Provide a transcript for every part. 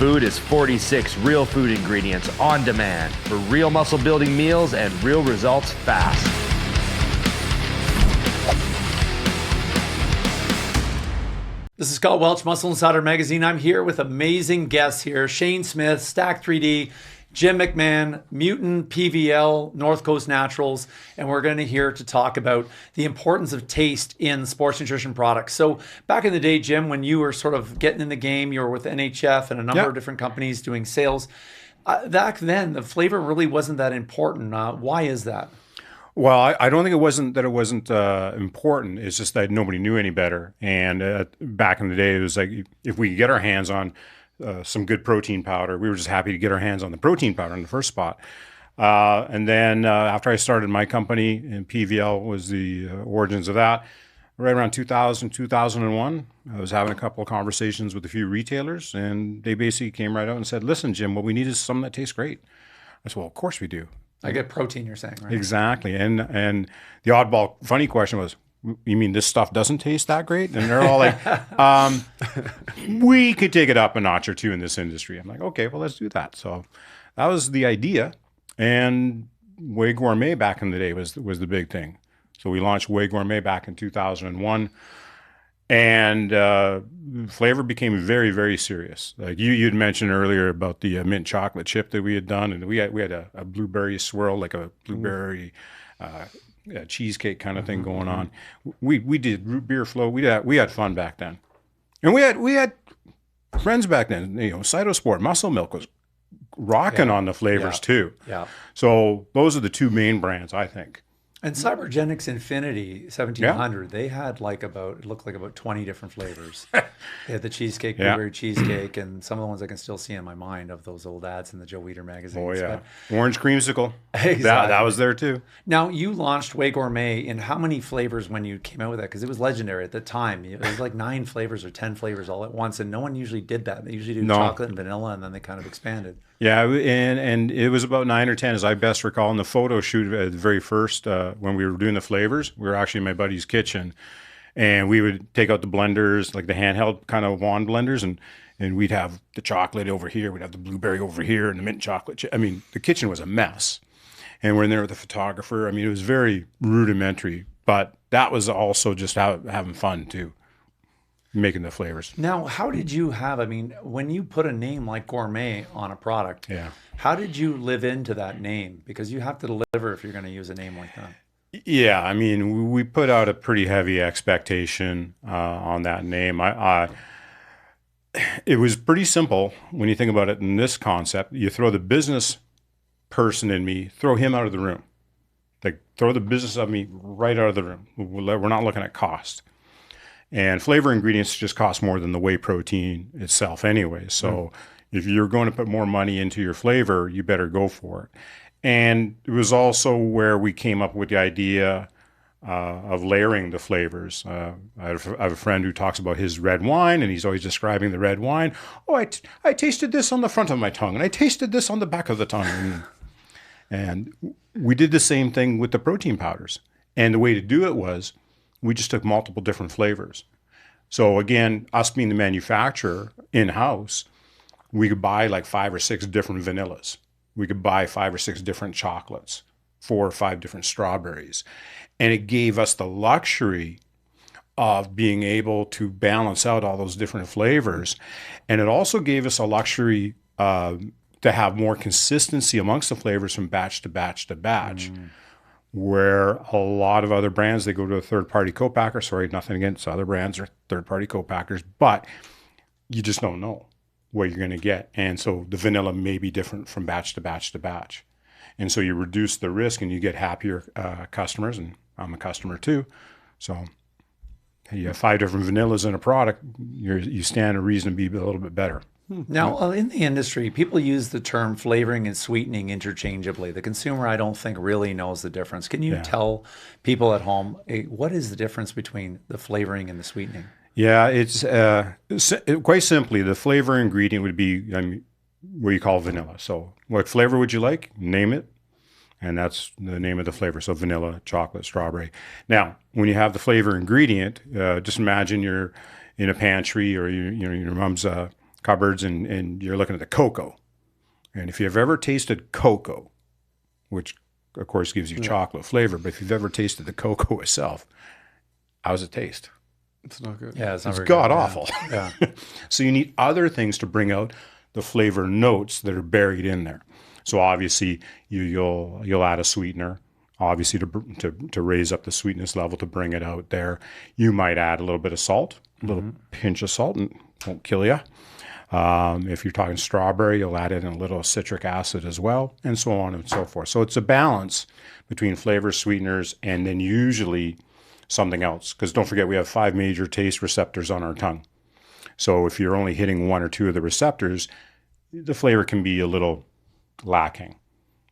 Food is 46 real food ingredients on demand for real muscle building meals and real results fast. This is Scott Welch, Muscle Insider Magazine. I'm here with amazing guests here. Shane Smith, Stack 3D, Jim McMahon, Mutant, PVL, North Coast Naturals, and we're going to hear to talk about the importance of taste in sports nutrition products. So back in the day, Jim, when you were sort of getting in the game, you were with NHF and a number of different companies doing sales. Back then, the flavor really wasn't that important. Why is that? Well, I don't think it wasn't important. It's just that nobody knew any better. And back in the day, it was like if we could get our hands on some good protein powder, we were just happy to get our hands on the protein powder in the first spot. And then after I started my company, and PVL was the origins of that, right around 2000, 2001, I was having a couple of conversations with a few retailers, and they basically came right out and said, listen, Jim, what we need is something that tastes great. I said, well, of course we do. I get protein, you're saying, right? Exactly. And the oddball funny question was, you mean this stuff doesn't taste that great? And they're all like, we could take it up a notch or two in this industry. I'm like, okay, well, let's do that. So that was the idea. And Whey Gourmet back in the day was the big thing. So we launched Whey Gourmet back in 2001. And flavor became very, very serious. Like you'd mentioned earlier about the mint chocolate chip that we had done. And we had a blueberry swirl, like a blueberry cheesecake kind of thing going on. We did root beer flow. We had fun back then, and we had friends back then. You know, Cytosport, Muscle Milk was rocking on the flavors too. Yeah. So those are the two main brands, I think. And Cybergenics Infinity 1700, they had it looked like about 20 different flavors. They had the cheesecake, blueberry cheesecake, and some of the ones I can still see in my mind of those old ads in the Joe Weider magazines. Oh, yeah. Orange creamsicle. Exactly. That was there too. Now, you launched Whey Gourmet in how many flavors when you came out with that? Because it was legendary at the time. It was like 9 flavors or 10 flavors all at once, and no one usually did that. They usually do chocolate and vanilla, and then they kind of expanded. Yeah, and it was about 9 or 10, as I best recall. In the photo shoot at the very first, when we were doing the flavors, we were actually in my buddy's kitchen, and we would take out the blenders, like the handheld kind of wand blenders, and we'd have the chocolate over here, we'd have the blueberry over here, and the mint chocolate. I mean, the kitchen was a mess. And we're in there with the photographer. I mean, it was very rudimentary, but that was also just having fun too. Making the flavors. Now, how did you when you put a name like Gourmet on a product, how did you live into that name? Because you have to deliver if you're going to use a name like that. Yeah, I mean, we put out a pretty heavy expectation on that name. It was pretty simple when you think about it in this concept. You throw the business person in me, throw him out of the room. Like, throw the business of me right out of the room. We're not looking at cost. And flavor ingredients just cost more than the whey protein itself anyway. So if you're going to put more money into your flavor, you better go for it. And it was also where we came up with the idea of layering the flavors. I have a friend who talks about his red wine, and he's always describing the red wine. Oh, I tasted this on the front of my tongue, and I tasted this on the back of the tongue. And we did the same thing with the protein powders. And the way to do it was, we just took multiple different flavors. So again, us being the manufacturer in-house, we could buy like 5 or 6 different vanillas. We could buy 5 or 6 different chocolates, 4 or 5 different strawberries. And it gave us the luxury of being able to balance out all those different flavors. And it also gave us a luxury to have more consistency amongst the flavors from batch to batch to batch. Where a lot of other brands, they go to a third-party co-packer. Sorry, nothing against other brands or third-party co-packers, but you just don't know what you're going to get. And so the vanilla may be different from batch to batch to batch. And so you reduce the risk and you get happier customers, and I'm a customer too. So you have 5 different vanillas in a product, you stand a reason to be a little bit better. Now, in the industry, people use the term flavoring and sweetening interchangeably. The consumer, I don't think, really knows the difference. Can you tell people at home, what is the difference between the flavoring and the sweetening? Yeah, it's quite simply, the flavor ingredient would be what you call vanilla. So what flavor would you like? Name it. And that's the name of the flavor. So vanilla, chocolate, strawberry. Now, when you have the flavor ingredient, just imagine you're in a pantry or your mom's cupboards and you're looking at the cocoa. And if you've ever tasted cocoa, which of course gives you chocolate flavor, but if you've ever tasted the cocoa itself, how's it taste? It's not good. Yeah, It's god awful. Yeah. So you need other things to bring out the flavor notes that are buried in there. So obviously you'll add a sweetener, obviously to raise up the sweetness level to bring it out there. You might add a little bit of salt, a little pinch of salt, and it won't kill you. If you're talking strawberry, you'll add in a little citric acid as well, and so on and so forth. So it's a balance between flavor, sweeteners, and then usually something else. Because don't forget, we have 5 major taste receptors on our tongue. So if you're only hitting 1 or 2 of the receptors, the flavor can be a little lacking.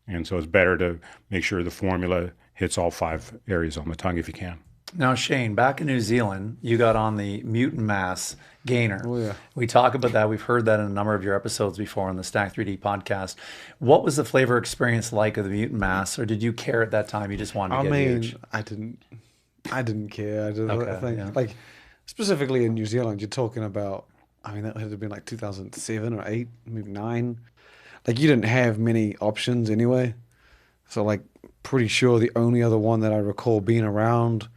And so it's better to make sure the formula hits all 5 areas on the tongue if you can. Now, Shane, back in New Zealand, you got on the mutant mass gainer. Oh, yeah. We talk about that. We've heard that in a number of your episodes before on the Stack 3D podcast. What was the flavor experience like of the mutant mass, or did you care at that time? You just wanted to get the age? I didn't care. I think, yeah. like, specifically in New Zealand, you're talking about, I mean, that had to have been like 2007 or 8, maybe 9. Like, you didn't have many options anyway. So, like, pretty sure the only other one that I recall being around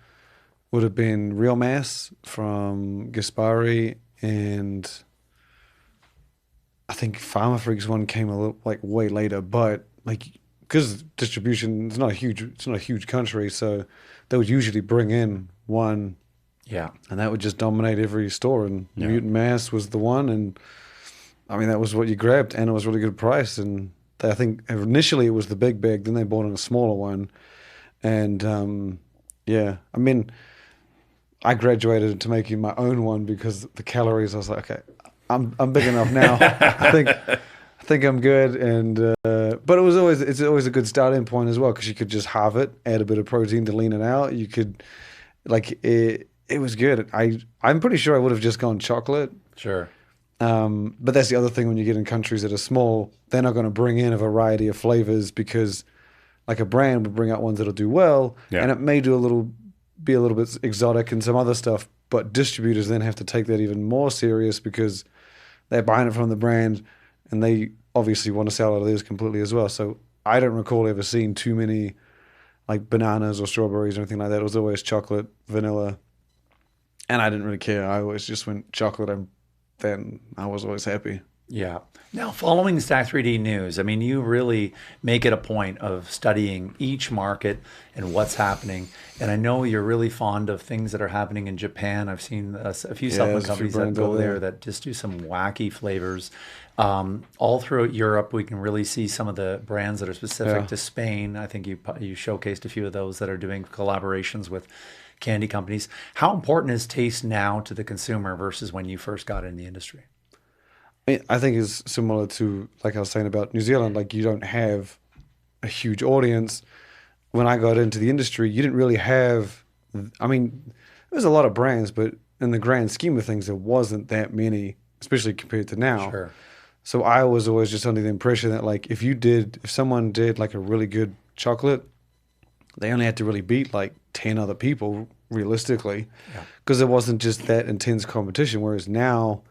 would have been Real Mass from Gaspari, and I think Pharma Freaks one came a little, like, way later, but like, because distribution is not a huge country, so they would usually bring in one, Yeah. and that would just dominate every store, and Mutant Mass was the one, and I mean, that was what you grabbed, and it was a really good price, and I think initially it was the big bag, then they bought in a smaller one, and yeah, I mean, I graduated to making my own one because the calories, I was like, okay, I'm big enough now. I think I'm good, and but it's always a good starting point as well, because you could just halve it, add a bit of protein to lean it out. You could, like, it was good. I'm pretty sure I would have just gone chocolate. Sure. But that's the other thing when you get in countries that are small, they're not going to bring in a variety of flavors, because like a brand would bring out ones that'll do well, and it may be a little bit exotic and some other stuff, but distributors then have to take that even more serious, because they're buying it from the brand and they obviously want to sell out of theirs completely as well. So I don't recall ever seeing too many like bananas or strawberries or anything like that. It was always chocolate, vanilla, and I didn't really care. I always just went chocolate, and then I was always happy. Yeah. Now, following Stack 3D News, I mean, you really make it a point of studying each market and what's happening. And I know you're really fond of things that are happening in Japan. I've seen a few supplement companies that go there that just do some wacky flavors. All throughout Europe, we can really see some of the brands that are specific to Spain. I think you showcased a few of those that are doing collaborations with candy companies. How important is taste now to the consumer versus when you first got in the industry? I think it's similar to, like I was saying about New Zealand, like you don't have a huge audience. When I got into the industry, you didn't really have, I mean, there's a lot of brands, but in the grand scheme of things, there wasn't that many, especially compared to now. Sure. So I was always just under the impression that like if someone did like a really good chocolate, they only had to really beat like 10 other people realistically, because there wasn't just that intense competition. Whereas now,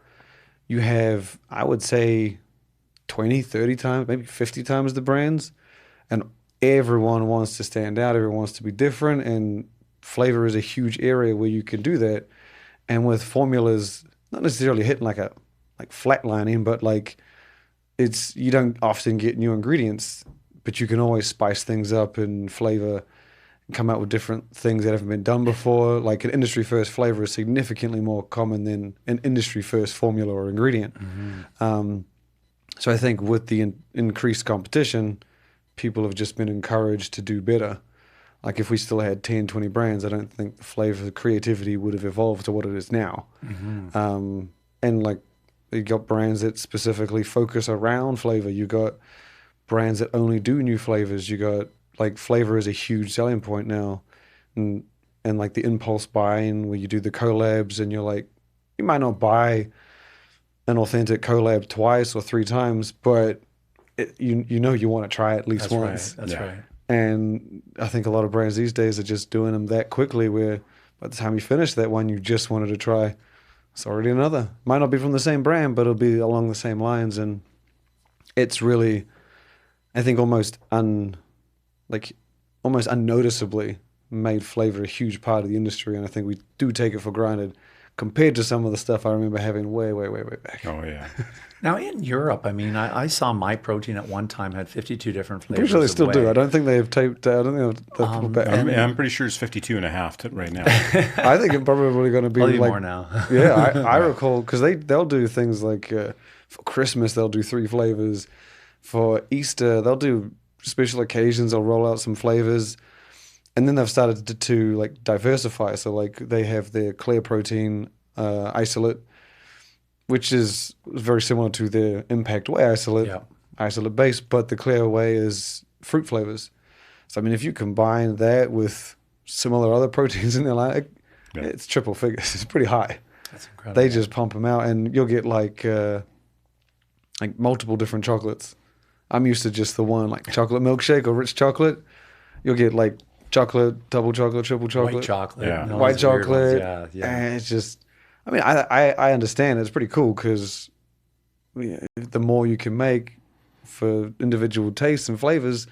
you have, I would say, 20, 30 times, maybe 50 times the brands, and everyone wants to stand out, everyone wants to be different, and flavor is a huge area where you can do that. And with formulas, not necessarily hitting like flatlining, but like you don't often get new ingredients, but you can always spice things up and flavor, come out with different things that haven't been done before. Like an industry first flavor is significantly more common than an industry first formula or ingredient. So I think with the increased competition, people have just been encouraged to do better. Like if we still had 10, 20 brands, I don't think the flavor creativity would have evolved to what it is now. And like you got brands that specifically focus around flavor. You got brands that only do new flavors. You got like flavor is a huge selling point now, and like the impulse buying where you do the collabs, and you're like, you might not buy an authentic collab twice or 3 times, but you know you want to try it at least once. That's right. And I think a lot of brands these days are just doing them that quickly, where by the time you finish that one, you just wanted to try it's already another. Might not be from the same brand, but it'll be along the same lines. And it's really, I think, almost unnoticeably made flavor a huge part of the industry. And I think we do take it for granted compared to some of the stuff I remember having way, way, way, way back. Oh, yeah. Now in Europe, I mean, I saw My Protein at one time had 52 different flavors. Pretty sure they of still do. whey. I don't think they've taped. I don't think they've put back. I'm pretty sure it's 52 and a half right now. I think it's probably going to be Probably like more now. Yeah, I recall because they'll do things like for Christmas they'll do 3 flavors. For Easter they'll do special occasions. They'll roll out some flavors, and then they've started to like diversify. So like they have their clear protein isolate, which is very similar to their impact whey isolate, isolate base, but the clear whey is fruit flavors. So I mean, if you combine that with similar other proteins in their line, it's triple figures. It's pretty high. That's incredible. They just pump them out, and you'll get like multiple different chocolates. I'm used to just the one, like chocolate milkshake or rich chocolate. You'll get like chocolate, double chocolate, triple chocolate, White chocolate. Yeah. and all white those weird ones. chocolate. Yeah. And it's just, I mean, I understand. It's pretty cool because the more you can make for individual tastes and flavors,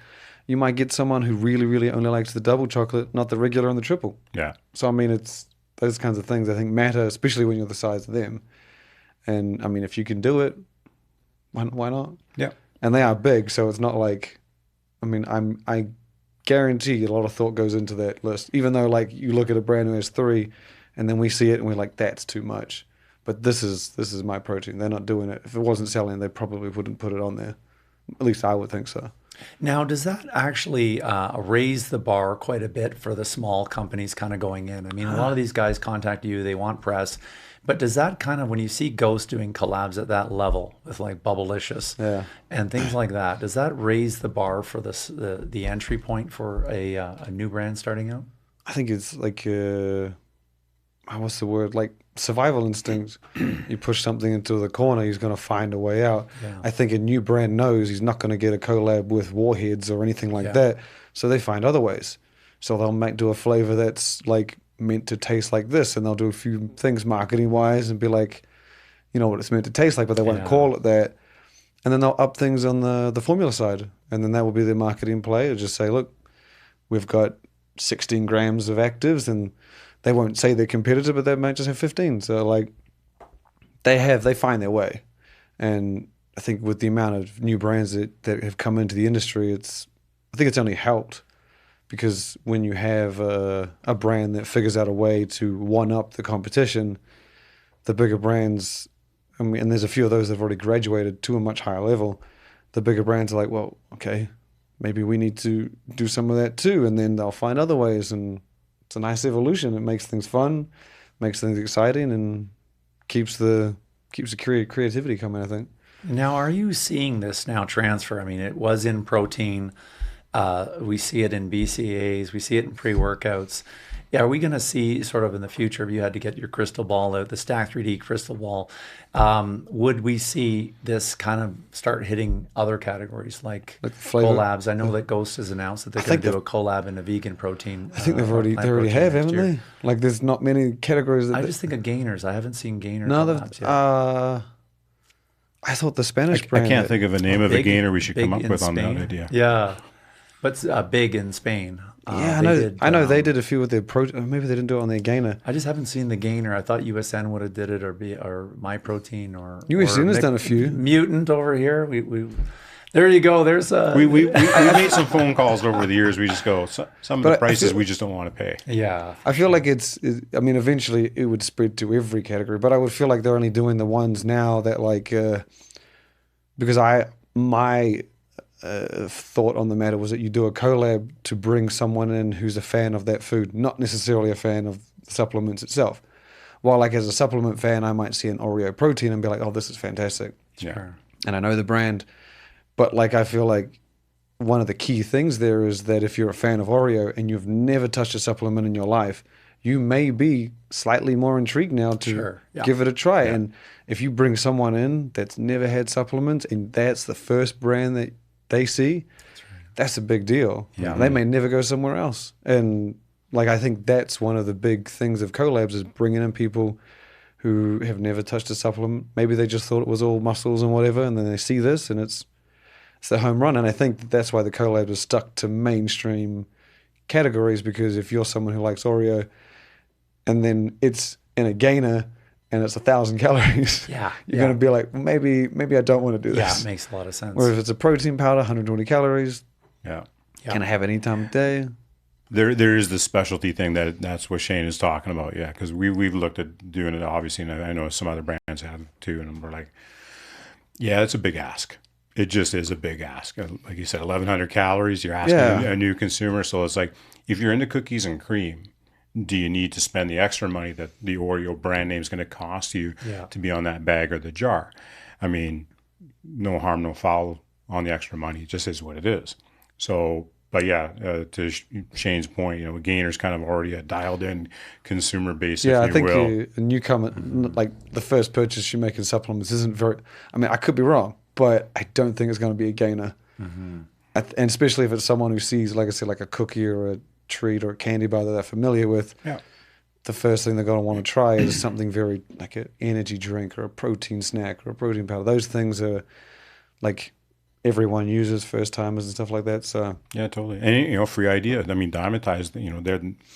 you might get someone who really, really only likes the double chocolate, not the regular and the triple. Yeah. So, I mean, it's those kinds of things I think matter, especially when you're the size of them. And, I mean, if you can do it, why not? Yeah. And they are big, so it's not like, I mean, I guarantee a lot of thought goes into that list. Even though, like, you look at a brand who has 3, and then we see it and we're like, that's too much. But this is My Protein. They're not doing it. If it wasn't selling, they probably wouldn't put it on there. At least I would think so. Now, does that actually raise the bar quite a bit for the small companies kind of going in? I mean, a lot of these guys contact you, they want press. But does that kind of, when you see Ghost doing collabs at that level with like Bubblicious and things like that, does that raise the bar for the entry point for a new brand starting out? I think it's like, what's the word? Like survival instinct. You push something into the corner, he's going to find a way out. Yeah. I think a new brand knows he's not going to get a collab with Warheads or anything like that. So they find other ways. So they'll do a flavor that's like meant to taste like this, and they'll do a few things marketing wise and be like, you know what it's meant to taste like, but they won't call it that. And then they'll up things on the formula side, and then that will be their marketing play. It'll just say, look, we've got 16 grams of actives, and they won't say they're competitor, but they might just have 15. So like they find their way. And I think with the amount of new brands that have come into the industry, I think it's only helped. Because when you have a brand that figures out a way to one-up the competition, the bigger brands, I mean, and there's a few of those that have already graduated to a much higher level, the bigger brands are like, well, okay, maybe we need to do some of that too, and then they'll find other ways, and it's a nice evolution. It makes things fun, makes things exciting, and keeps the creativity coming, I think. Now, are you seeing this now transfer? I mean, it was in protein. We see it in BCAAs. We see it in pre-workouts. Yeah, are we going to see sort of in the future, if you had to get your crystal ball out, the Stack 3D crystal ball, would we see this kind of start hitting other categories like flavor? collabs? I know that Ghost has announced that they're going to do a collab in a vegan protein. I think they already have, haven't they? Like there's not many categories. I just think of gainers. I haven't seen gainer No, collabs yet. I thought the Spanish brand. I can't think of a name of a gainer we should come up in with on Spain. that idea. Yeah, but big in Spain. Yeah, I know they did a few with their protein. Maybe they didn't do it on their gainer. I just haven't seen the gainer. I thought USN would have did it, or My Protein, or USN has done a few. Mutant over here. We there you go. There's a We made some phone calls over the years. We just go some of the prices we just don't want to pay. Yeah. I feel like I mean, eventually it would spread to every category, but I would feel like they're only doing the ones now that like because my thought on the matter was that you do a collab to bring someone in who's a fan of that food, not necessarily a fan of the supplements itself. While like as a supplement fan, I might see an Oreo protein and be like, oh, this is fantastic. Sure. And I know the brand. But like I feel like one of the key things there is that if you're a fan of Oreo and you've never touched a supplement in your life, you may be slightly more intrigued now to give it a try. Yeah. And if you bring someone in that's never had supplements and that's the first brand that they see, that's a big deal. Yeah. They may never go somewhere else. And like I think that's one of the big things of collabs is bringing in people who have never touched a supplement. Maybe they just thought it was all muscles and whatever, and then they see this and it's the home run. And I think that's why the collab is stuck to mainstream categories, because if you're someone who likes Oreo and then it's in a gainer and it's 1,000 calories, you're going to be like, well, maybe I don't want to do this. Yeah, it makes a lot of sense. Or if it's a protein powder, 120 calories, Yeah. can I have any time of day? There is the specialty thing that's what Shane is talking about. Yeah, because we've looked at doing it, obviously, and I know some other brands have too, and we're like, yeah, it's a big ask. It just is a big ask. Like you said, 1,100 calories. You're asking a new consumer, so it's like, if you're into cookies and cream, do you need to spend the extra money that the Oreo brand name is going to cost you to be on that bag or the jar? I mean, no harm, no foul on the extra money. It just is what it is. So. But yeah, to Shane's point, Gainer's kind of already a dialed-in consumer base, Yeah, if I think will. a newcomer, like the first purchase you make in supplements isn't very, I mean, I could be wrong, but I don't think it's going to be a gainer. And especially if it's someone who sees, like I said, like a cookie or a treat or a candy bar that they're familiar with, the first thing they're going to want to try is something very, like an energy drink or a protein snack or a protein powder. Those things are like everyone uses, first timers and stuff like that. So Yeah, totally. And free idea. I mean, Dymatize,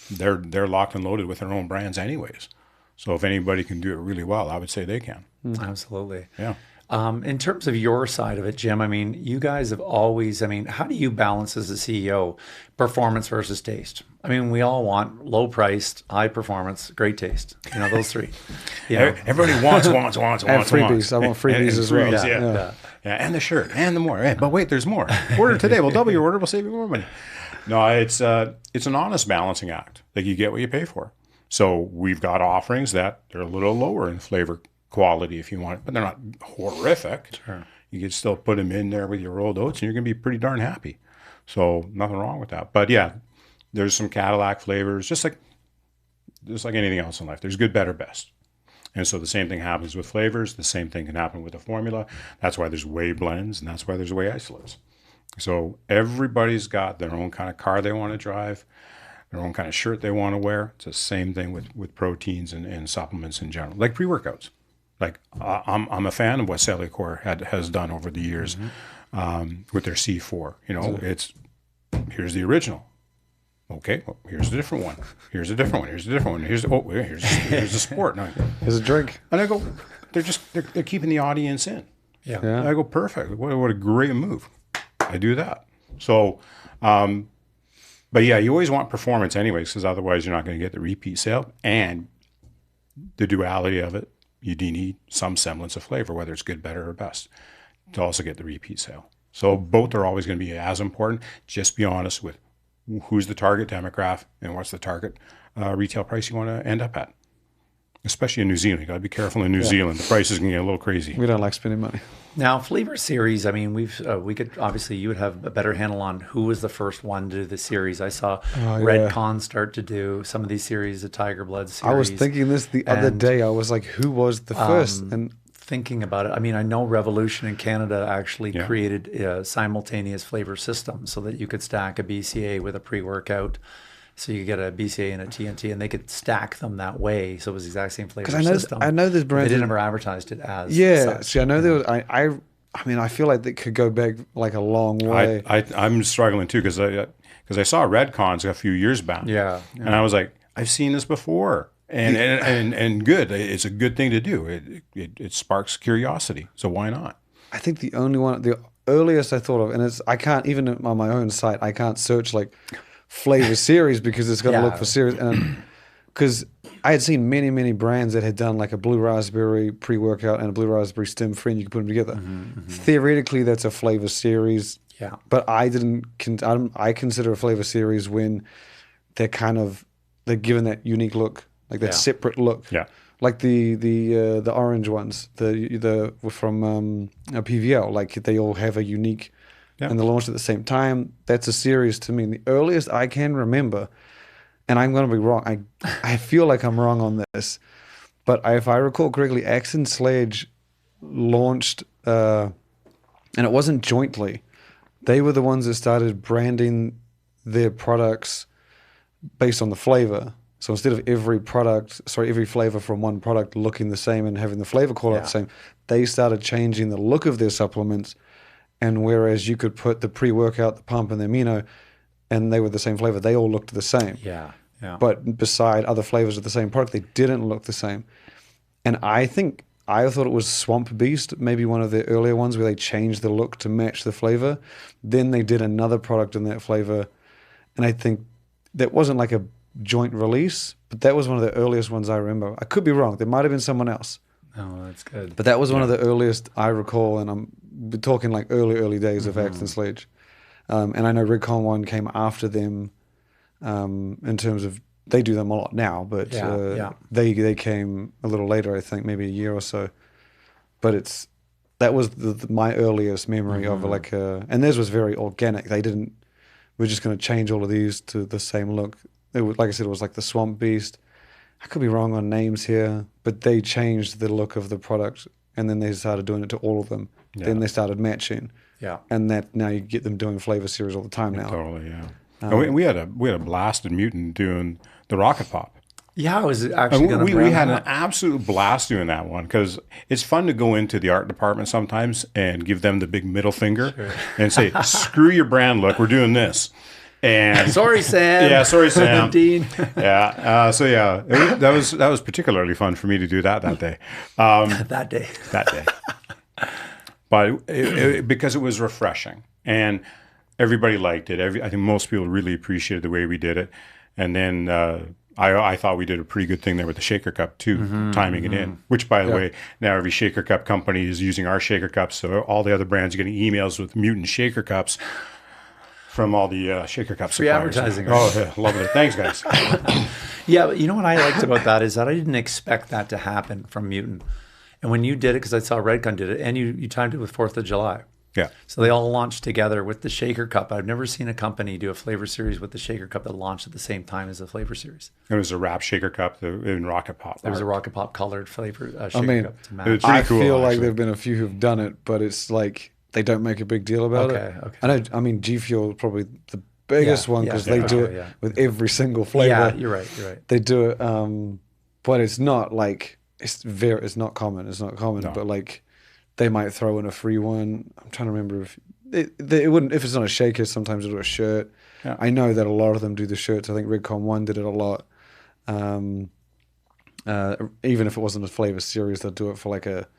they're locked and loaded with their own brands anyways. So if anybody can do it really well, I would say they can. Absolutely. Yeah. In terms of your side of it, Jim, I mean, you guys have always, I mean, how do you balance as a CEO performance versus taste? I mean, we all want low priced, high performance, great taste. Those three. Everybody wants. and freebies. I want freebies as well. Yeah. Yeah, and the shirt, and the more. Yeah, but wait, there's more. Order today. We'll double your order. We'll save you more money. No, it's an honest balancing act. Like, you get what you pay for. So we've got offerings that they're a little lower in flavor quality if you want it, but they're not horrific. Sure. You can still put them in there with your rolled oats, and you're going to be pretty darn happy. So nothing wrong with that. But yeah, there's some Cadillac flavors, just like anything else in life. There's good, better, best. And so the same thing happens with flavors. The same thing can happen with a formula. That's why there's whey blends, and that's why there's whey isolates. So everybody's got their own kind of car they want to drive, their own kind of shirt they want to wear. It's the same thing with proteins and supplements in general, like pre-workouts. Like, I'm a fan of what Cellucor has done over the years with their C4. It's, here's the original. Okay, well, here's a different one. Here's a different one. Here's a different one. Here's a sport. Now, Here's a drink. and I go, they're keeping the audience in. Yeah. And I go, perfect. What a great move. I do that. So, but yeah, you always want performance anyways, because otherwise you're not going to get the repeat sale. And the duality of it, you do need some semblance of flavor, whether it's good, better, or best, to also get the repeat sale. So both are always going to be as important. Just be honest with who's the target demographic and what's the target retail price you want to end up at. Especially in New Zealand. You got to be careful in New Zealand. The prices can get a little crazy. We don't like spending money. Now, flavor series, I mean, we could, obviously, you would have a better handle on who was the first one to do the series. I saw Redcon start to do some of these series, the Tiger Blood series. I was thinking this the other day. I was like, who was the first? And thinking about it, I mean, I know Revolution in Canada actually created a simultaneous flavor system so that you could stack a BCA with a pre-workout. So you could get a BCA and a TNT, and they could stack them that way. So it was the exact same flavor system. I know this brand. They never advertised it as such. See, I know there was. I mean, I feel like that could go back like a long way. I'm struggling too because I saw Redcons a few years back. Yeah. And I was like, I've seen this before. And good. It's a good thing to do. It sparks curiosity. So why not? I think the earliest I thought of, and I can't, even on my own site, I can't search like flavor series because it's got to look for series. And because I had seen many brands that had done like a blue raspberry pre-workout and a blue raspberry stem free, and you could put them together. Theoretically, that's a flavor series. Yeah. But I consider a flavor series when they're given that unique look. Like that separate look, like the orange ones, the from PVL, like they all have a unique, and they're launched at the same time. That's a series to me. And the earliest I can remember, and I'm going to be wrong. I feel like I'm wrong on this, but if I recall correctly, Axe and Sledge launched, and it wasn't jointly. They were the ones that started branding their products based on the flavor. So instead of every flavor from one product looking the same and having the flavor call out the same, they started changing the look of their supplements. And whereas you could put the pre-workout, the pump, and the amino, and they were the same flavor, they all looked the same. Yeah. But beside other flavors of the same product, they didn't look the same. And I thought it was Swamp Beast, maybe one of the earlier ones where they changed the look to match the flavor. Then they did another product in that flavor. And I think that wasn't like a joint release, but that was one of the earliest ones I remember. I could be wrong. There might have been someone else. Oh, that's good. But that was one of the earliest I recall, and I'm talking like early days of Axe and Sledge. And I know Redcon 1 came after them in terms of, they do them a lot now, but they came a little later, I think, maybe a year or so. But that was my earliest memory of like and theirs was very organic. We're just going to change all of these to the same look. It was, like I said, it was like the Swamp Beast. I could be wrong on names here, but they changed the look of the product, and then they started doing it to all of them. Yeah. Then they started matching. Yeah. And that now you get them doing flavor series all the time now. Totally, yeah. And we had a blast in Mutant doing the Rocket Pop. Yeah, I was actually going to we had an absolute blast doing that one because it's fun to go into the art department sometimes and give them the big middle finger and say, screw your brand look, we're doing this. And sorry, Sam. Yeah, sorry, Sam. Dean. Yeah. That was particularly fun for me to do that day. That day. But because it was refreshing and everybody liked it. I think most people really appreciated the way we did it. And then I thought we did a pretty good thing there with the shaker cup too, timing it in. Which, by the way, now every shaker cup company is using our shaker cups. So all the other brands are getting emails with Mutant shaker cups from all the shaker cup free suppliers. Advertising. Oh, yeah, love it. Thanks, guys. Yeah, but you know what I liked about that is that I didn't expect that to happen from Mutant. And when you did it, because I saw Redcon did it, and you timed it with 4th of July. Yeah. So they all launched together with the shaker cup. I've never seen a company do a flavor series with the shaker cup that launched at the same time as the flavor series. It was a wrap shaker cup in Rocket Pop. There was a Rocket Pop colored flavor shaker cup to match. It was pretty cool, feel like actually. there have been a few who've done it, but it's like they don't make a big deal about it. Okay. I mean, G Fuel is probably the biggest one because they do it with every single flavor. Yeah, you're right. They do it, but it's not like it's not common. It's not common, but like they might throw in a free one. I'm trying to remember if it wouldn't, if it's not a shaker, sometimes it'll do a shirt. Yeah. I know that a lot of them do the shirts. I think Redcon 1 did it a lot. Even if it wasn't a flavor series, they'll do it for like a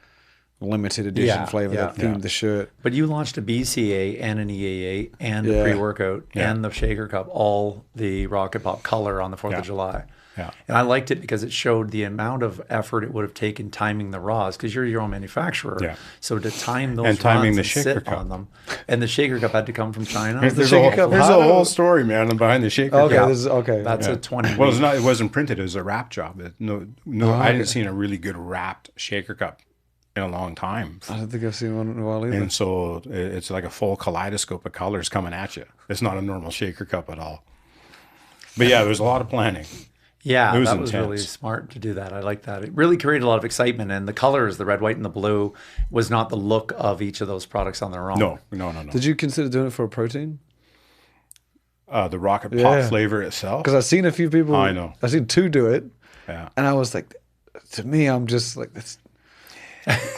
limited edition flavor that themed the shirt. But you launched a BCA and an EAA and a pre-workout and the shaker cup, all the Rocket Pop color on the 4th of July. Yeah. And I liked it because it showed the amount of effort it would have taken timing the raws, because you're your own manufacturer. Yeah. So to time those and timing runs the and shaker sit cup on them. And the shaker cup had to come from China. There's a whole story, man, behind the shaker cup. That's a 20 Well, it wasn't printed. It was a wrap job. I didn't see a really good wrapped shaker cup in a long time. I don't think I've seen one in a while either. And so it's like a full kaleidoscope of colors coming at you. It's not a normal shaker cup at all. But yeah, there was a lot of planning. Yeah, that was really smart to do that. I like that. It really created a lot of excitement. And the colors, the red, white, and the blue, was not the look of each of those products on their own. No. Did you consider doing it for a protein? The Rocket Pop flavor itself? Because I've seen a few people. I know. I've seen two do it. Yeah. And I was like, to me, I'm just like,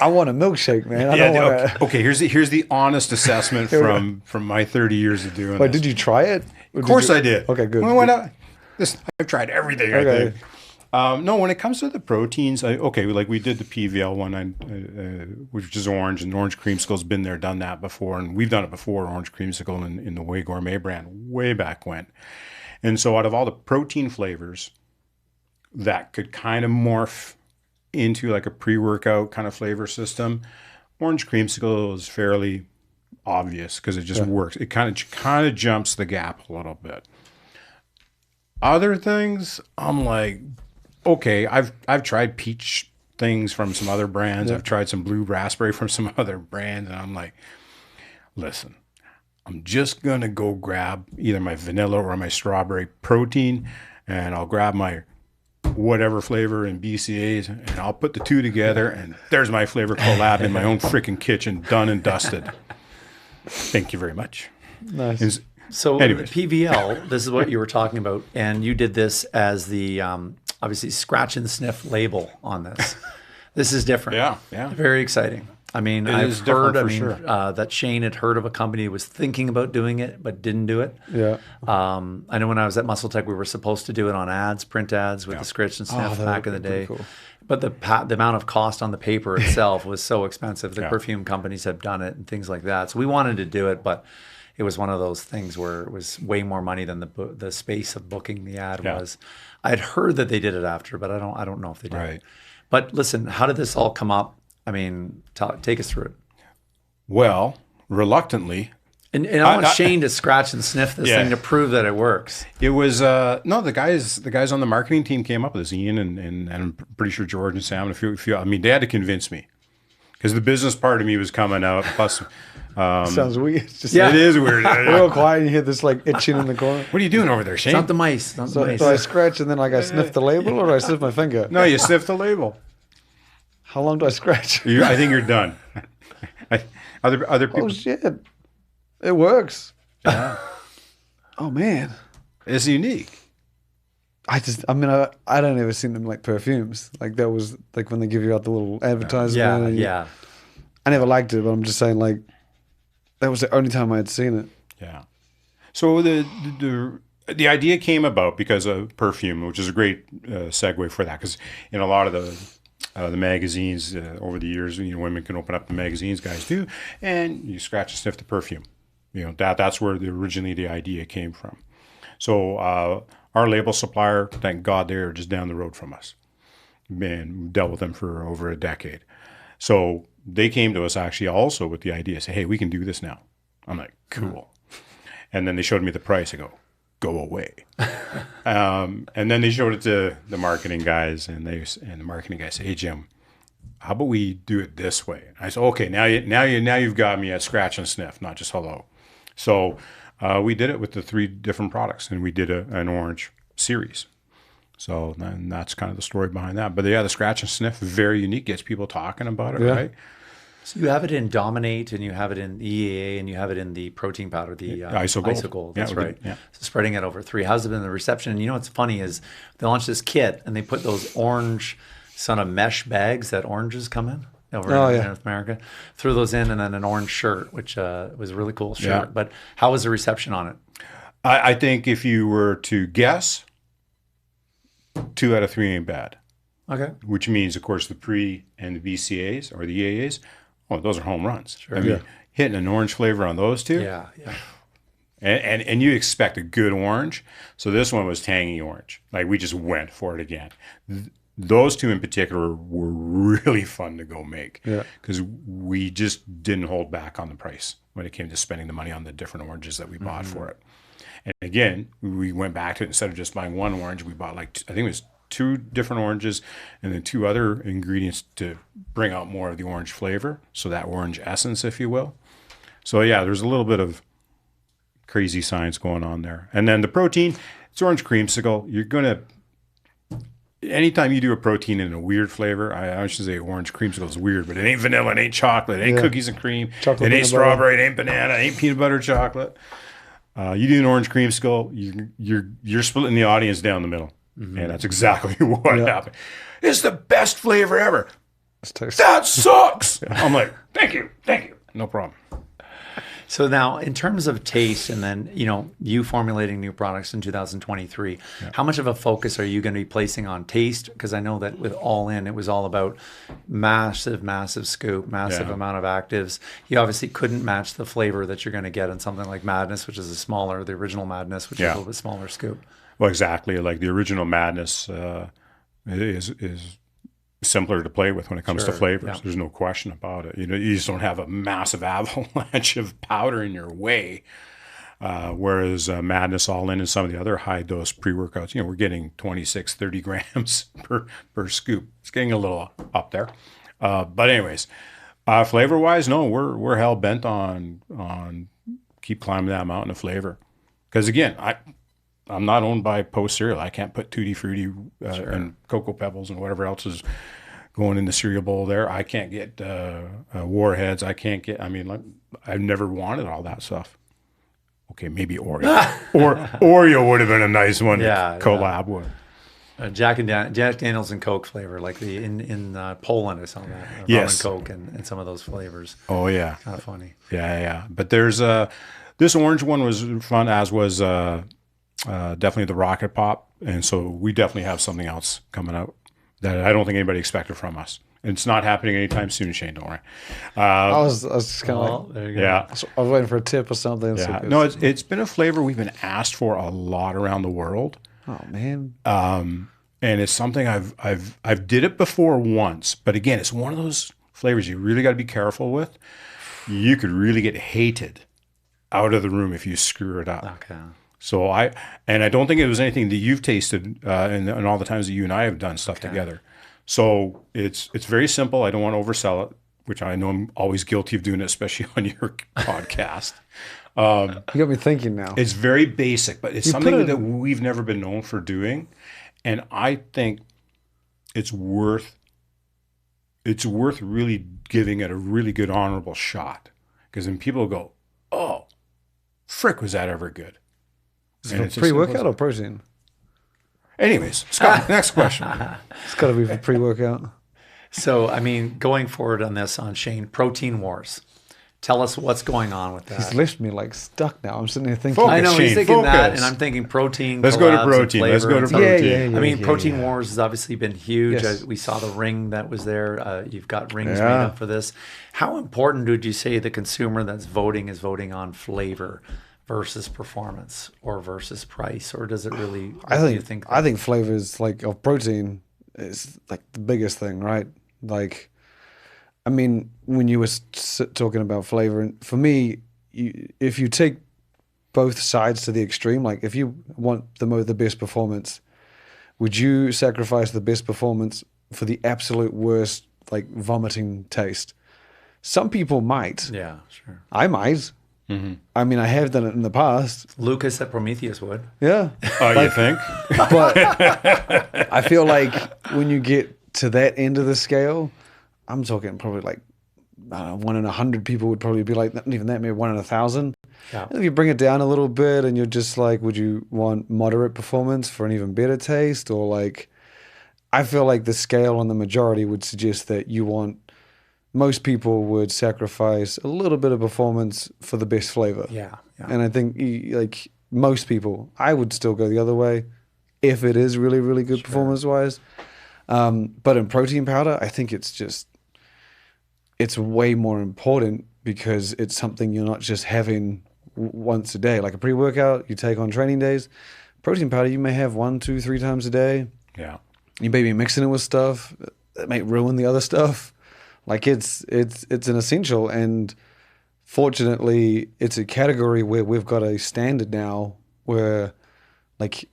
I want a milkshake, man. I don't want to. Okay, here's the honest assessment from my 30 years of doing this. Did you try it? Of course I did. Okay, good. Well, why not? I've tried everything, I think. No, when it comes to the proteins, like we did the PVL one, which is orange, and Orange Creamsicle's been there, done that before, and we've done it before, Orange Creamsicle in the Way Gourmet brand, way back when. And so out of all the protein flavors that could kind of morph into like a pre-workout kind of flavor system, Orange Creamsicle is fairly obvious because it just works. It kind of jumps the gap a little bit. Other things, I'm like, okay, I've tried peach things from some other brands. I've tried some blue raspberry from some other brands, and I'm like, listen, I'm just gonna go grab either my vanilla or my strawberry protein, and I'll grab my whatever flavor in BCAs, and I'll put the two together, and there's my flavor collab in my own freaking kitchen, done and dusted. Thank you very much. Nice. So Anyways. the PVL, this is what you were talking about, and you did this as the obviously scratch and sniff label on this. This is different. Yeah. Very exciting. I mean, It I've is different heard. for sure. That Shane had heard of a company who was thinking about doing it but didn't do it. Yeah. I know when I was at Muscle Tech, we were supposed to do it on ads, print ads with the scratch and sniff that back in would the be day. pretty cool. But the amount of cost on the paper itself was so expensive. The perfume companies have done it and things like that. So we wanted to do it, but it was one of those things where it was way more money than the space of booking the ad was. I had heard that they did it after, but I don't know if they did. Right. But listen, how did this all come up? I mean, take us through it. Well, reluctantly, And I want Shane to scratch and sniff this Yeah. thing to prove that it works. it was no, the guys on the marketing team came up with this, Ian and I'm pretty sure George and Sam and a few. I mean, they had to convince me because the business part of me was coming out. Plus, Sounds weird. It's just Yeah. it is weird. real quiet. And you hear this like itching in the corner. What are you doing over there, Shane? It's not the mice. Not the So mice. do I scratch and then like I sniff the label, or do I sniff my finger? No, you sniff the label. How long do I scratch? I think you're done. Other people. Oh shit! It works. Oh man, It's unique. I don't ever seen them like perfumes. Like that was like when they give you out the little advertisement. Yeah. I never liked it, but I'm just saying like that was the only time I had seen it. Yeah. So the idea came about because of perfume, which is a great segue for that. Because in a lot of the magazines over the years, women can open up the magazines, guys do, and you scratch and sniff the perfume. That's where originally the idea came from. So our label supplier, thank God, they're just down the road from us. Man, dealt with them for over a decade. So they came to us actually also with the idea, say, hey, we can do this now. I'm like, cool. And then they showed me the price. I go away. And then they showed it to the marketing guys, and the marketing guy said, hey, Jim, how about we do it this way? And I said, okay, now you've got me at scratch and sniff, not just hello. So we did it with the 3 different products, and we did an orange series. So then that's kind of the story behind that. But yeah, the scratch and sniff, very unique, gets people talking about it, right? So you have it in Dominate, and you have it in EAA, and you have it in the protein powder, the Isogold. Isogold. Yeah, That's we right. did, yeah. So spreading it over 3. How's it been the reception? And what's funny is they launched this kit, and they put those orange sort of mesh bags that oranges come in over in North America. Threw those in, and then an orange shirt, which was a really cool shirt. Yeah. But how was the reception on it? I think if you were to guess, 2 out of 3 ain't bad. Okay. Which means, of course, the pre and the BCAs or the EAAs, those are home runs. Sure. I mean, hitting an orange flavor on those 2, Yeah. and you expect a good orange. So this one was tangy orange. Like we just went for it again. Those 2 in particular were really fun to go make because we just didn't hold back on the price when it came to spending the money on the different oranges that we bought for it. And again, we went back to it. Instead of just buying one orange, we bought I think it was 2 different oranges and then 2 other ingredients to bring out more of the orange flavor. So that orange essence, if you will. So yeah, there's a little bit of crazy science going on there. And then the protein, it's orange creamsicle. You're going to, anytime you do a protein in a weird flavor, I should say orange creamsicle is weird, but it ain't vanilla, it ain't chocolate, it ain't cookies and cream, Chocolate it ain't peanut strawberry, it ain't banana, it ain't peanut butter chocolate. You do an orange creamsicle, you're splitting the audience down the middle. And that's exactly what happened. It's the best flavor ever. That sucks. I'm like, thank you. No problem. So now, in terms of taste, and then you formulating new products in 2023, how much of a focus are you going to be placing on taste? Because I know that with All In, it was all about massive scoop, massive amount of actives. You obviously couldn't match the flavor that you're going to get in something like Madness, which is the original Madness, which is a little bit smaller scoop. Well, exactly. Like the original Madness is simpler to play with when it comes to flavors. Yeah. There's no question about it. You just don't have a massive avalanche of powder in your way. Whereas Madness All In and some of the other high dose pre-workouts, we're getting 26, 30 grams per scoop. It's getting a little up there. But anyways, flavor wise, no, we're hell bent on keep climbing that mountain of flavor. Because again, I'm not owned by Post Cereal. I can't put Tutti Frutti and Cocoa Pebbles and whatever else is going in the cereal bowl there. I can't get Warheads. I've never wanted all that stuff. Okay, maybe Oreo. or Oreo would have been a nice one Yeah, to collab with. Jack Daniels and Coke flavor, like the in Poland, I saw that. Yes. Rum and Coke and some of those flavors. Oh yeah, Kind of funny. yeah. But there's this orange one was fun, as was definitely the Rocket Pop, and so we definitely have something else coming out that I don't think anybody expected from us. And it's not happening anytime soon, Shane. Don't worry. I was just kind of like, There you go. Yeah. I was waiting for a tip or something. So Yeah. No, it's been a flavor we've been asked for a lot around the world. oh man, And it's something I've did it before once, but again, it's one of those flavors you really got to be careful with. You could really get hated out of the room if you screw it up. Okay. So I don't think it was anything that you've tasted in all the times that you and I have done stuff together. So it's very simple. I don't want to oversell it, which I know I'm always guilty of doing it, especially on your podcast. you got me thinking now. It's very basic, but it's You something put it- that we've never been known for doing. And I think it's worth really giving it a really good honorable shot. Because then people go, oh, frick, was that ever good? And it's as simple Pre-workout or protein? Anyways, Scott, next question. It's got to be for pre-workout. So, I mean, going forward on this, on Shane, Protein Wars. Tell us what's going on with He's that. left me like stuck now. I'm sitting here thinking. Focus. I know he's Shane, thinking that, focus. and I'm thinking protein. Let's go to collabs and protein. Let's flavor go to and stuff. protein. I mean, yeah, Protein yeah. Wars has obviously been huge. Yes. We saw the ring that was there. You've got rings Yeah. made up for this. How important would you say the consumer that's voting is voting on flavor versus performance or versus price, or does it really? I do think you think flavors like of protein is like the biggest thing, right? Like, I mean, when you were talking about flavor, and for me, if you take both sides to the extreme, like if you want the best performance, would you sacrifice the best performance for the absolute worst, like vomiting taste? Some people might. Yeah, sure. I might. I mean, I have done it in the past. Lucas at Prometheus would. Yeah. You think? But I feel like when you get to that end of the scale, I'm talking probably like, I don't know, 1 in 100 people would probably be like, not even that, maybe 1 in 1,000. Yeah. And if you bring it down a little bit and you're just like, would you want moderate performance for an even better taste? Or like, I feel like the scale on the majority would suggest that most people would sacrifice a little bit of performance for the best flavor. Yeah. And I think like most people, I would still go the other way if it is really, really good performance-wise. But in protein powder, I think it's way more important because it's something you're not just having once a day. Like a pre-workout you take on training days. Protein powder you may have 1, 2, 3 times a day. Yeah. You may be mixing it with stuff that may ruin the other stuff. Like it's an essential, and fortunately, it's a category where we've got a standard now where, like,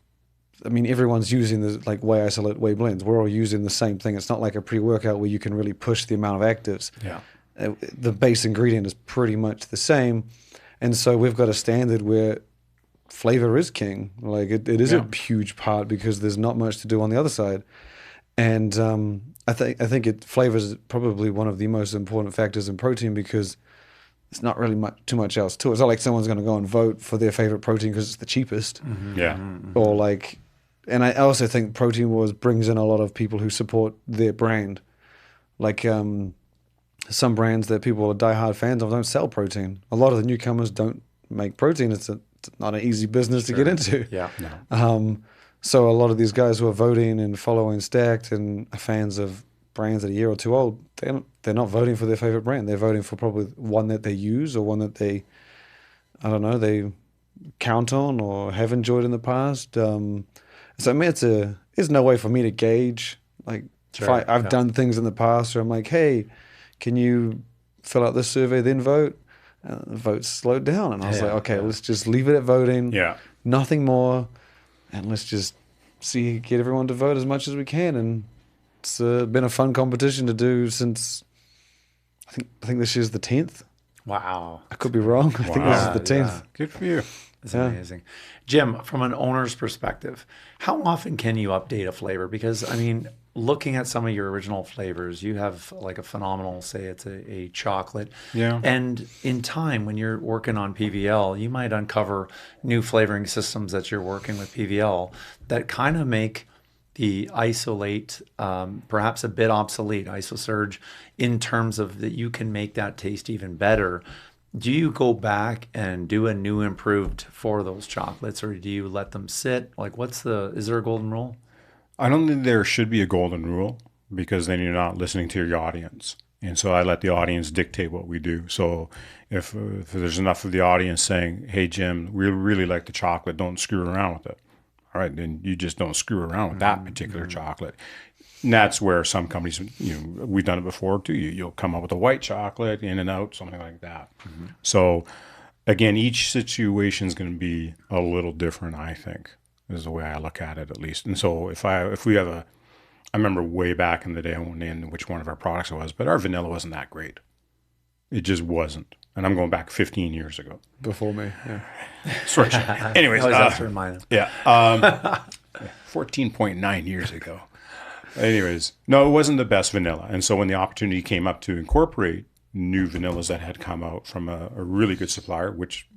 I mean, everyone's using the like whey isolate, whey blends. We're all using the same thing. It's not like a pre-workout where you can really push the amount of actives. Yeah. The base ingredient is pretty much the same, and so we've got a standard where flavor is king. Like it is a huge part because there's not much to do on the other side, and I think flavor is probably one of the most important factors in protein because there's not really too much else to it. It's not like someone's going to go and vote for their favorite protein because it's the cheapest, Yeah. or like. And I also think Protein Wars brings in a lot of people who support their brand, like some brands that people are diehard fans of don't sell protein. A lot of the newcomers don't make protein. It's not an easy business to get into. Yeah. So a lot of these guys who are voting and following Stacked and are fans of brands that are a year or two old, they're not voting for their favorite brand. They're voting for probably one that they use or one that they count on or have enjoyed in the past. So I mean, there's no way for me to gauge. Like if I've done things in the past where I'm like, hey, can you fill out this survey then vote? The vote slowed down, and I was like, okay, let's just leave it at voting. Yeah. Nothing more, and let's just get everyone to vote as much as we can. And it's been a fun competition to do since I think this year's the 10th. Wow. I could be wrong. I think this is the 10th. Yeah. Good for you. It's amazing. Jim, from an owner's perspective, how often can you update a flavor? Because, I mean, looking at some of your original flavors, you have like a phenomenal, say it's a chocolate. Yeah. And in time, when you're working on PVL, you might uncover new flavoring systems that you're working with PVL that kind of make the isolate perhaps a bit obsolete, isosurge, in terms of that you can make that taste even better. Do you go back and do a new improved for those chocolates, or do you let them sit? Like, is there a golden rule? I don't think there should be a golden rule, because then you're not listening to your audience. And so I let the audience dictate what we do. So if there's enough of the audience saying, hey, Jim, we really like the chocolate, don't screw around with it. All right, then you just don't screw around with that particular chocolate. And that's where some companies, we've done it before too. You'll come up with a white chocolate, in and out, something like that. So again, each situation is going to be a little different, I think, is the way I look at it, at least. And so if we have I remember way back in the day, I won't name which one of our products it was, but our vanilla wasn't that great. It just wasn't. And I'm going back 15 years ago. Before me, yeah. Sorry. Anyways, I always have to remind them. yeah, 14.9 years ago. Anyways, no, it wasn't the best vanilla. And so when the opportunity came up to incorporate new vanillas that had come out from a really good supplier, which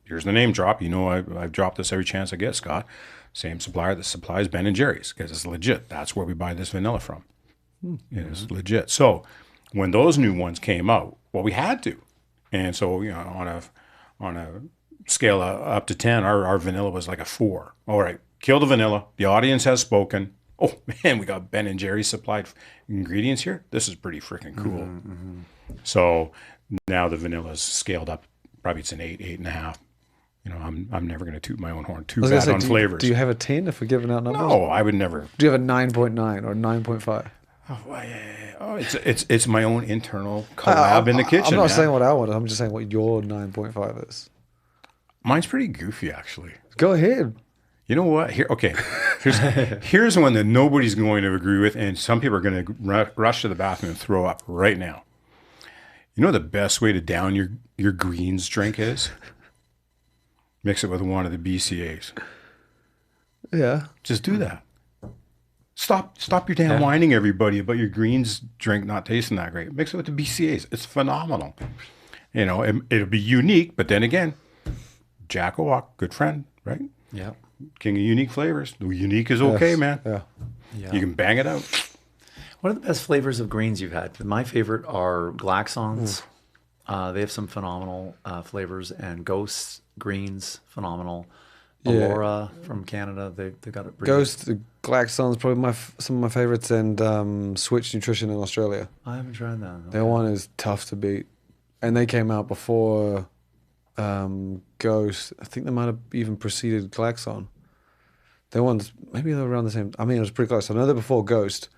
here's the name drop. I've dropped this every chance I get, Scott. Same supplier that supplies Ben & Jerry's, because it's legit. That's where we buy this vanilla from. It is legit. So when those new ones came out, well, we had to. And so, on a scale up to 10, our vanilla was like a 4. All right, kill the vanilla. The audience has spoken. Oh, man, we got Ben & Jerry's supplied ingredients here. This is pretty freaking cool. So now the vanilla's scaled up. Probably it's an 8, 8.5. I'm never going to toot my own horn too bad on flavors. Do you have a 10 if we're giving out numbers? No, I would never. Do you have a 9.9 or 9.5? Oh, it's my own internal collab in the kitchen. I'm not man. saying what I want. I'm just saying what your 9.5 is. Mine's pretty goofy, actually. Go ahead. You know what? Here's one that nobody's going to agree with, and some people are going to rush to the bathroom and throw up right now. You know the best way to down your greens drink is? Mix it with one of the BCAs. Yeah. Just do that. Stop your damn whining, everybody, about your greens drink not tasting that great. Mix it with the BCAs. It's phenomenal. It'll be unique, but then again, Jack O'Walk, good friend, right? Yeah. King of unique flavors. The unique is okay, Yes. man. Yeah. Yeah. You can bang it out. What are the best flavors of greens you've had? My favorite are Glaxons. They have some phenomenal flavors, and Ghost greens, phenomenal. Yeah. Aurora from Canada, they got it. Ghost, Glaxon's probably some of my favorites, and Switch Nutrition in Australia. I haven't tried that. Their one is tough to beat. And they came out before Ghost. I think they might have even preceded Glaxon. Their ones, maybe they were around the same. I mean, it was pretty close. I know they're before Ghost,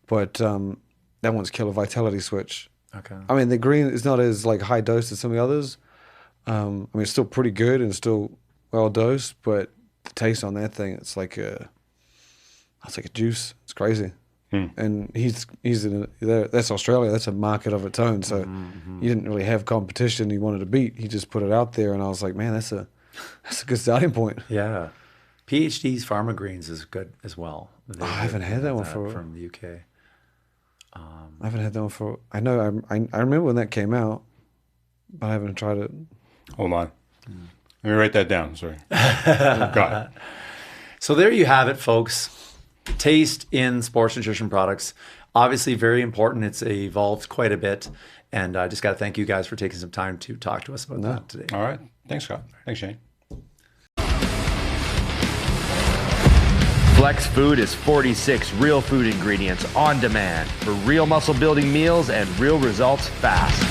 but that one's killer. Vitality Switch. Okay. I mean, the green is not as like high dose as some of the others. I mean, it's still pretty good and still well dosed, but the taste on that thing, it's like a juice. It's crazy. And he's that's Australia. That's a market of its own. So you didn't really have competition he wanted to beat. He just put it out there, and I was like, man, that's a good starting point. Yeah. PhD's Pharma Greens is good as well. I haven't had that one from the UK. I haven't had that one for. I know. I remember when that came out, but I haven't tried it. Hold on. Let me write that down. Sorry. Got it. So there you have it, folks. Taste in sports nutrition products. Obviously very important. It's evolved quite a bit. And I just got to thank you guys for taking some time to talk to us about that today. All right. Thanks, Scott. Thanks, Shane. Flex Food is 46 real food ingredients on demand for real muscle building meals and real results fast.